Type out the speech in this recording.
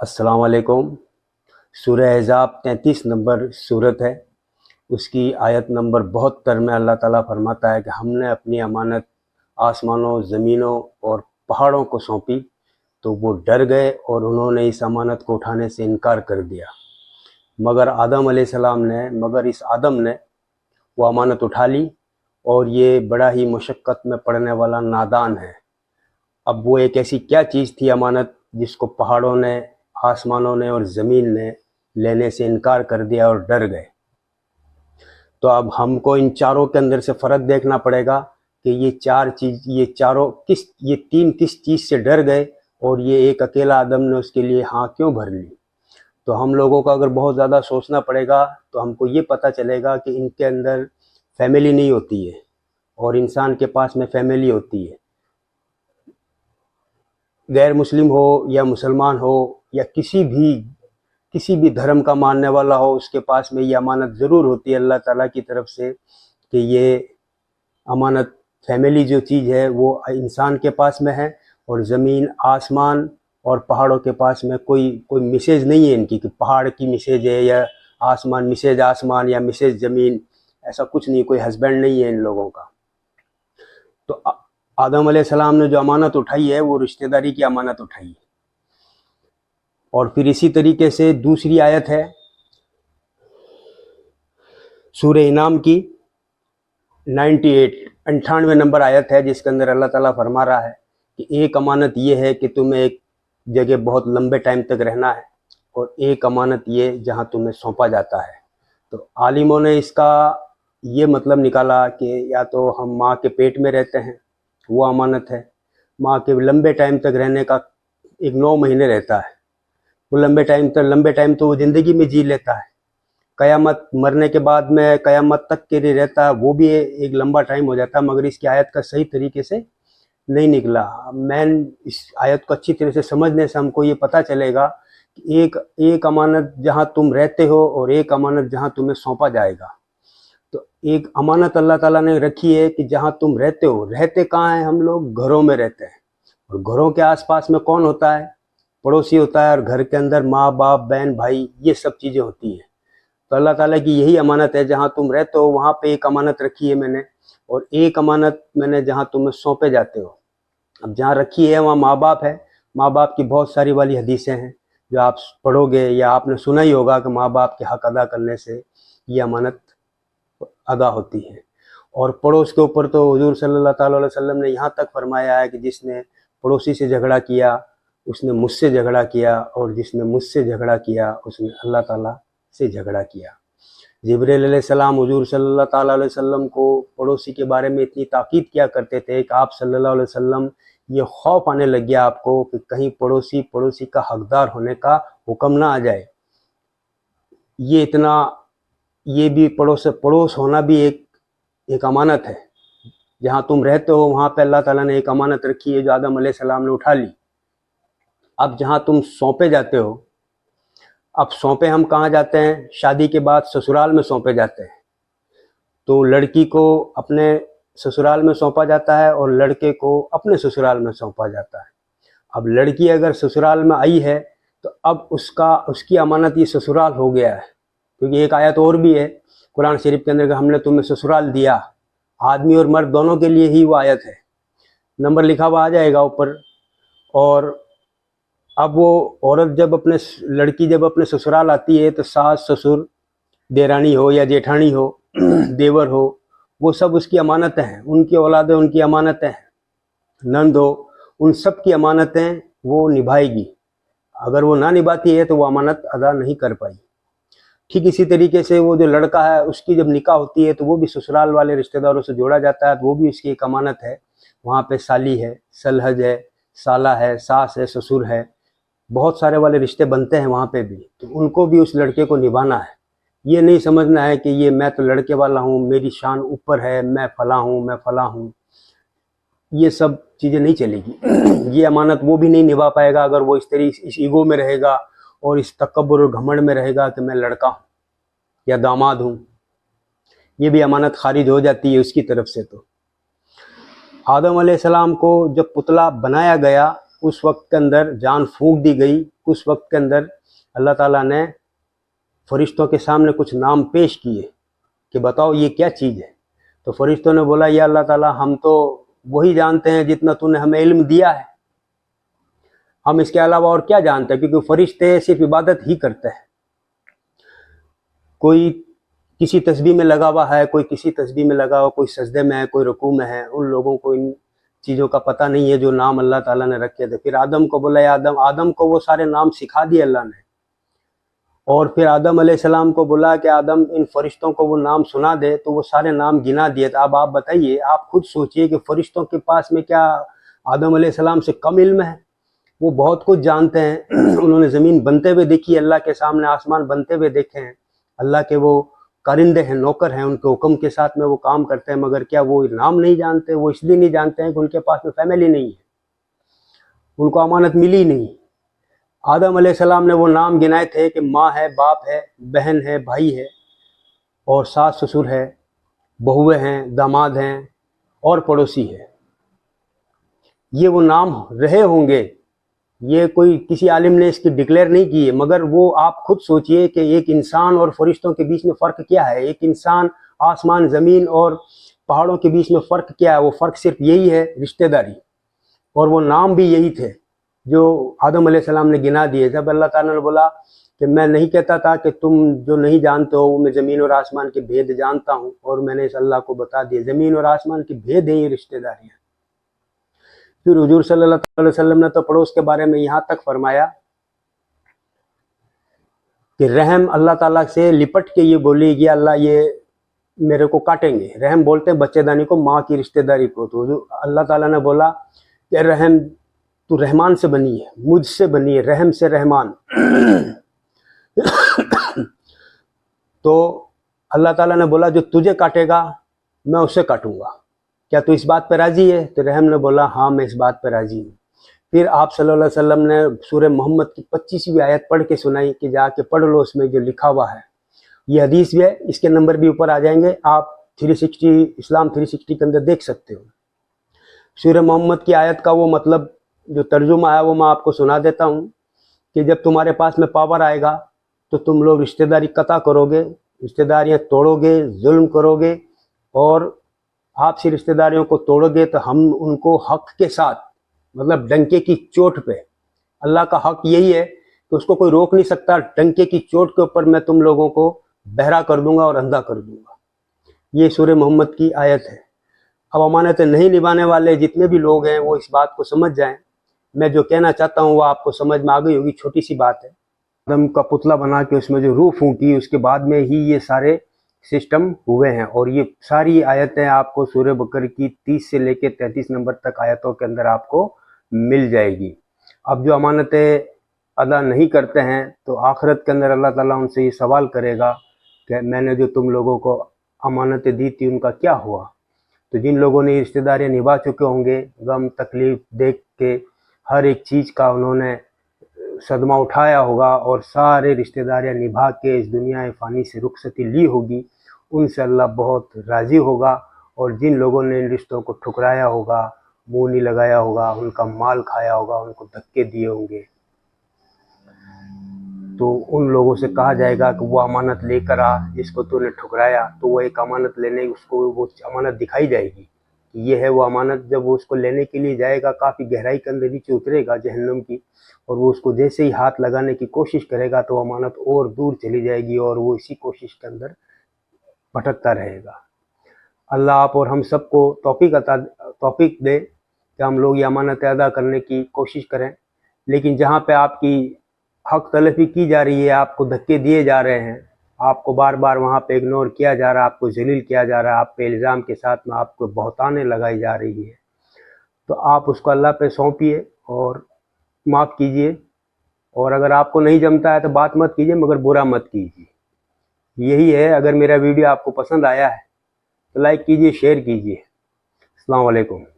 السلام علیکم۔ سورہ احزاب 33 نمبر صورت ہے، اس کی آیت نمبر 72 میں اللہ تعالیٰ فرماتا ہے کہ ہم نے اپنی امانت آسمانوں، زمینوں اور پہاڑوں کو سونپی تو وہ ڈر گئے اور انہوں نے اس امانت کو اٹھانے سے انکار کر دیا، مگر اس آدم نے وہ امانت اٹھا لی اور یہ بڑا ہی مشقت میں پڑنے والا نادان ہے۔ اب وہ ایک ایسی کیا چیز تھی امانت جس کو پہاڑوں نے، آسمانوں نے اور زمین نے لینے سے انکار کر دیا اور ڈر گئے۔ تو اب ہم کو ان چاروں کے اندر سے فرق دیکھنا پڑے گا کہ یہ تین کس چیز سے ڈر گئے اور یہ ایک اکیلا آدم نے اس کے لیے ہاں کیوں بھر لی۔ تو ہم لوگوں کو اگر بہت زیادہ سوچنا پڑے گا تو ہم کو یہ پتہ چلے گا کہ ان کے اندر فیملی نہیں ہوتی ہے اور انسان کے پاس میں فیملی ہوتی ہے۔ غیر مسلم ہو یا مسلمان ہو یا کسی بھی دھرم کا ماننے والا ہو، اس کے پاس میں یہ امانت ضرور ہوتی ہے اللہ تعالیٰ کی طرف سے کہ یہ امانت فیملی جو چیز ہے وہ انسان کے پاس میں ہے، اور زمین، آسمان اور پہاڑوں کے پاس میں کوئی میسیج نہیں ہے ان کی کہ پہاڑ کی میسیج ہے یا میسیج آسمان یا میسیج زمین، ایسا کچھ نہیں، کوئی ہسبینڈ نہیں ہے ان لوگوں کا۔ تو آدم علیہ السلام نے جو امانت اٹھائی ہے وہ رشتہ داری کی امانت اٹھائی ہے۔ اور پھر اسی طریقے سے دوسری آیت ہے سورہ انعام کی 98 نمبر آیت ہے، جس کے اندر اللہ تعالیٰ فرما رہا ہے کہ ایک امانت یہ ہے کہ تمہیں ایک جگہ بہت لمبے ٹائم تک رہنا ہے، اور ایک امانت یہ جہاں تمہیں سونپا جاتا ہے۔ تو عالموں نے اس کا یہ مطلب نکالا کہ یا تو ہم ماں کے پیٹ میں رہتے ہیں، وہ امانت ہے، ماں کے لمبے ٹائم تک رہنے کا 9 مہینے رہتا ہے، وہ لمبے ٹائم تو وہ زندگی میں جی لیتا ہے، قیامت مرنے کے بعد میں قیامت تک کے لیے رہتا ہے، وہ بھی ایک لمبا ٹائم ہو جاتا ہے، مگر اس کی آیت کا صحیح طریقے سے نہیں نکلا۔ اس آیت کو اچھی طرح سے سمجھنے سے ہم کو یہ پتہ چلے گا کہ ایک امانت جہاں تم رہتے ہو اور ایک امانت جہاں تمہیں سونپا جائے گا۔ تو ایک امانت اللہ تعالیٰ نے رکھی ہے کہ جہاں تم رہتے ہو، رہتے کہاں ہیں ہم لوگ؟ گھروں میں رہتے ہیں، اور گھروں کے آس پاس میں کون ہوتا ہے؟ پڑوسی ہوتا ہے، اور گھر کے اندر ماں باپ، بہن بھائی، یہ سب چیزیں ہوتی ہیں۔ تو اللہ تعالیٰ کی یہی امانت ہے، جہاں تم رہتے ہو وہاں پہ ایک امانت رکھی ہے میں نے، اور ایک امانت میں نے جہاں تمہیں سونپے جاتے ہو۔ اب جہاں رکھی ہے وہاں ماں باپ ہے، ماں باپ کی بہت ساری والی حدیثیں ہیں جو آپ پڑھو گے یا آپ نے سنا ہی ہوگا کہ ماں باپ کے حق ادا کرنے سے یہ امانت ادا ہوتی ہے۔ اور پڑوس کے اوپر تو حضور صلی اللہ تعالیٰ علیہ وسلم نے یہاں تک فرمایا ہے کہ جس نے پڑوسی سے جھگڑا کیا اس نے مجھ سے جھگڑا کیا، اور جس نے مجھ سے جھگڑا کیا اس نے اللہ تعالیٰ سے جھگڑا کیا۔ جبرائیل علیہ السلام حضور صلی اللہ تعالیٰ علیہ وسلم کو پڑوسی کے بارے میں اتنی تاکید کیا کرتے تھے کہ آپ صلی اللہ علیہ وسلم یہ خوف آنے لگ گیا آپ کو کہ کہیں پڑوسی کا حقدار ہونے کا حکم نہ آ جائے۔ یہ بھی پڑوس ہونا بھی ایک امانت ہے۔ جہاں تم رہتے ہو وہاں پہ اللہ تعالیٰ نے ایک امانت رکھی ہے جو آدم علیہ السلام نے اٹھا لی۔ اب جہاں تم سونپے جاتے ہو، اب سونپے ہم کہاں جاتے ہیں؟ شادی کے بعد سسرال میں سونپے جاتے ہیں۔ تو لڑکی کو اپنے سسرال میں سونپا جاتا ہے اور لڑکے کو اپنے سسرال میں سونپا جاتا ہے۔ اب لڑکی اگر سسرال میں آئی ہے تو اب اس کی امانت یہ سسرال ہو گیا ہے، کیونکہ ایک آیت اور بھی ہے قرآن شریف کے اندر کہ ہم نے تمہیں سسرال دیا، آدمی اور مرد دونوں کے لیے ہی وہ آیت ہے، نمبر لکھا ہوا آ جائے گا اوپر۔ اور اب وہ عورت لڑکی جب اپنے سسرال آتی ہے تو ساس، سسر، دیرانی ہو یا جیٹھانی ہو، دیور ہو، وہ سب اس کی امانتیں ہیں، ان کی اولادیں ان کی امانتیں ہیں، نند ہو، ان سب کی امانتیں وہ نبھائے گی۔ اگر وہ نہ نبھاتی ہے تو وہ امانت ادا نہیں کر پائی۔ ٹھیک اسی طریقے سے وہ جو لڑکا ہے اس کی جب نکاح ہوتی ہے تو وہ بھی سسرال والے رشتہ داروں سے جوڑا جاتا ہے، تو وہ بھی اس کی ایک امانت ہے۔ وہاں پہ سالی ہے، سلحج ہے، سالہ ہے، ساس ہے، سسر ہے، بہت سارے والے رشتے بنتے ہیں وہاں پہ بھی، تو ان کو بھی اس لڑکے کو نبھانا ہے۔ یہ نہیں سمجھنا ہے کہ میں تو لڑکے والا ہوں، میری شان اوپر ہے، میں فلاں ہوں، یہ سب چیزیں نہیں چلے گی۔ یہ امانت وہ بھی نہیں نبھا پائے گا اگر وہ اس ایگو میں رہے گا اور اس تکبر اور گھمنڈ میں رہے گا کہ میں لڑکا ہوں یا داماد ہوں، یہ بھی امانت خارج ہو جاتی ہے اس کی طرف سے۔ تو آدم علیہ السلام کو جب پتلا بنایا گیا اس وقت کے اندر جان پھونک دی گئی، اس وقت کے اندر اللہ تعالیٰ نے فرشتوں کے سامنے کچھ نام پیش کیے کہ بتاؤ یہ کیا چیز ہے. تو فرشتوں نے بولا یا اللہ تعالیٰ ہم تو وہی جانتے ہیں جتنا تو نے ہمیں علم دیا ہے، ہم اس کے علاوہ اور کیا جانتے ہیں، کیونکہ فرشتے صرف عبادت ہی کرتے ہیں. کوئی کسی تسبیح میں لگا ہوا ہے، کوئی کسی تسبیح میں لگا ہوا، کوئی سجدے میں ہے، کوئی رکوع میں ہے، ان لوگوں کو ان چیزوں کا پتہ نہیں ہے جو نام اللہ تعالیٰ نے رکھے تھے. پھر آدم کو بولا یا آدم کو وہ سارے نام سکھا دیے اللہ نے، اور پھر آدم علیہ السلام کو بولا کہ آدم ان فرشتوں کو وہ نام سنا دے، تو وہ سارے نام گنا دیے. اب آپ بتائیے، آپ خود سوچئے کہ فرشتوں کے پاس میں کیا آدم علیہ السلام سے کم علم ہے؟ وہ بہت کچھ جانتے ہیں. انہوں نے زمین بنتے ہوئے دیکھی ہے، اللہ کے سامنے آسمان بنتے ہوئے دیکھے ہیں، اللہ کے وہ کارندے ہیں، نوکر ہیں، ان کے حکم کے ساتھ میں وہ کام کرتے ہیں. مگر کیا وہ نام نہیں جانتے؟ وہ اس لیے نہیں جانتے ہیں کہ ان کے پاس میں فیملی نہیں ہے، ان کو امانت ملی نہیں. آدم علیہ السلام نے وہ نام گنائے تھے کہ ماں ہے، باپ ہے، بہن ہے، بھائی ہے، اور ساس سسر ہے، بہویں ہیں، داماد ہیں، اور پڑوسی ہے. یہ وہ نام رہے ہوں گے، یہ کوئی کسی عالم نے اس کی ڈکلیئر نہیں کی ہے. مگر وہ آپ خود سوچئے کہ ایک انسان اور فرشتوں کے بیچ میں فرق کیا ہے؟ ایک انسان، آسمان زمین اور پہاڑوں کے بیچ میں فرق کیا ہے؟ وہ فرق صرف یہی ہے، رشتہ داری. اور وہ نام بھی یہی تھے جو آدم علیہ السلام نے گنا دیے. جب اللہ تعالیٰ نے بولا کہ میں نہیں کہتا تھا کہ تم جو نہیں جانتے ہو، وہ میں زمین اور آسمان کے بھید جانتا ہوں، اور میں نے اس اللہ کو بتا دیا. زمین اور آسمان کے بھید ہیں یہ رشتہ داریاں. پھر حضور صلی اللہ علیہ وسلم نے تو پڑوس کے بارے میں یہاں تک فرمایا کہ رحم اللہ تعالیٰ سے لپٹ کے یہ بولی کہ اللہ یہ میرے کو کاٹیں گے. رحم بولتے ہیں بچے دانی کو، ماں کی رشتہ داری کو. تو اللہ تعالیٰ نے بولا کہ رحم تو رحمان سے بنی ہے، مجھ سے بنی ہے، رحم سے رحمان. تو اللہ تعالیٰ نے بولا جو تجھے کاٹے گا میں اسے کاٹوں گا، کیا تو اس بات پہ راضی ہے؟ تو رحم نے بولا ہاں میں اس بات پہ راضی ہوں. پھر آپ صلی اللہ علیہ وسلم نے سورہ محمد کی 25ویں آیت پڑھ کے سنائی کہ جا کے پڑھ لو، اس میں جو لکھا ہوا ہے. یہ حدیث بھی ہے، اس کے نمبر بھی اوپر آ جائیں گے، آپ 360 اسلام 360 کے اندر دیکھ سکتے ہو. سورہ محمد کی آیت کا وہ مطلب جو ترجمہ ہے وہ میں آپ کو سنا دیتا ہوں کہ جب تمہارے پاس میں پاور آئے گا تو تم لوگ رشتہ داری قطع کرو گے، رشتہ داریاں توڑو گے، ظلم کرو گے، اور آپ سے رشتہ داریوں کو توڑو گے تو ہم ان کو حق کے ساتھ، مطلب ڈنکے کی چوٹ پہ. اللہ کا حق یہی ہے کہ اس کو کوئی روک نہیں سکتا. ڈنکے کی چوٹ کے اوپر میں تم لوگوں کو بہرا کر دوں گا اور اندھا کر دوں گا. یہ سورہ محمد کی آیت ہے. اب امانتیں نہیں نبھانے والے جتنے بھی لوگ ہیں وہ اس بات کو سمجھ جائیں. میں جو کہنا چاہتا ہوں وہ آپ کو سمجھ میں آ گئی ہوگی. چھوٹی سی بات ہے، آدم کا پتلا بنا کے اس میں جو روح پھونکی، اس کے بعد میں ہی یہ سارے سسٹم ہوئے ہیں. اور یہ ساری آیتیں آپ کو سورہ بقرہ کی 30 سے لے کے 33 نمبر تک آیتوں کے اندر آپ کو مل جائے گی. اب جو امانتیں ادا نہیں کرتے ہیں تو آخرت کے اندر اللہ تعالیٰ ان سے یہ سوال کرے گا کہ میں نے جو تم لوگوں کو امانتیں دی تھی ان کا کیا ہوا؟ تو جن لوگوں نے رشتہ داریاں نبھا چکے ہوں گے، غم تکلیف دیکھ کے ہر ایک چیز کا انہوں نے صدمہ اٹھایا ہوگا اور سارے رشتہ داریاں نبھا کے اس دنیا فانی سے رخصتی لی ہوگی، ان سے اللہ بہت راضی ہوگا. اور جن لوگوں نے ان رشتوں کو ٹھکرایا ہوگا، منہ نہیں لگایا ہوگا، ان کا مال کھایا ہوگا، ان کو دھکے دیے ہوں گے، تو ان لوگوں سے کہا جائے گا کہ وہ امانت لے کر آ جس کو تو نے ٹھکرایا. تو وہ ایک امانت لینے، اس کو وہ امانت دکھائی جائے گی کہ یہ ہے وہ امانت. جب وہ اس کو لینے کے لیے جائے گا، کافی گہرائی کے اندر نیچے اترے گا جہنم کی، اور وہ اس کو جیسے ہی ہاتھ لگانے کی کوشش کرے گا تو وہ امانت اور دور چلی جائے گی، اور وہ اسی کوشش کے اندر بھٹکتا رہے گا. اللہ آپ اور ہم سب کو توفیق دے کہ ہم لوگ یہ امانتیں ادا کرنے کی کوشش کریں. لیکن جہاں پہ آپ کی حق تلفی کی جا رہی ہے، آپ کو دھکے دیے جا رہے ہیں، آپ کو بار بار وہاں پہ اگنور کیا جا رہا ہے، آپ کو ذلیل کیا جا رہا ہے، آپ پہ الزام کے ساتھ میں آپ کو بہتانیں لگائی جا رہی ہے، تو آپ اس کو اللہ پہ سونپیے اور معاف کیجئے. اور اگر آپ کو نہیں جمتا ہے تو بات مت کیجئے، مگر برا مت کیجئے. یہی ہے. اگر میرا ویڈیو آپ کو پسند آیا ہے تو لائک کیجئے، شیئر کیجئے. السلام علیکم.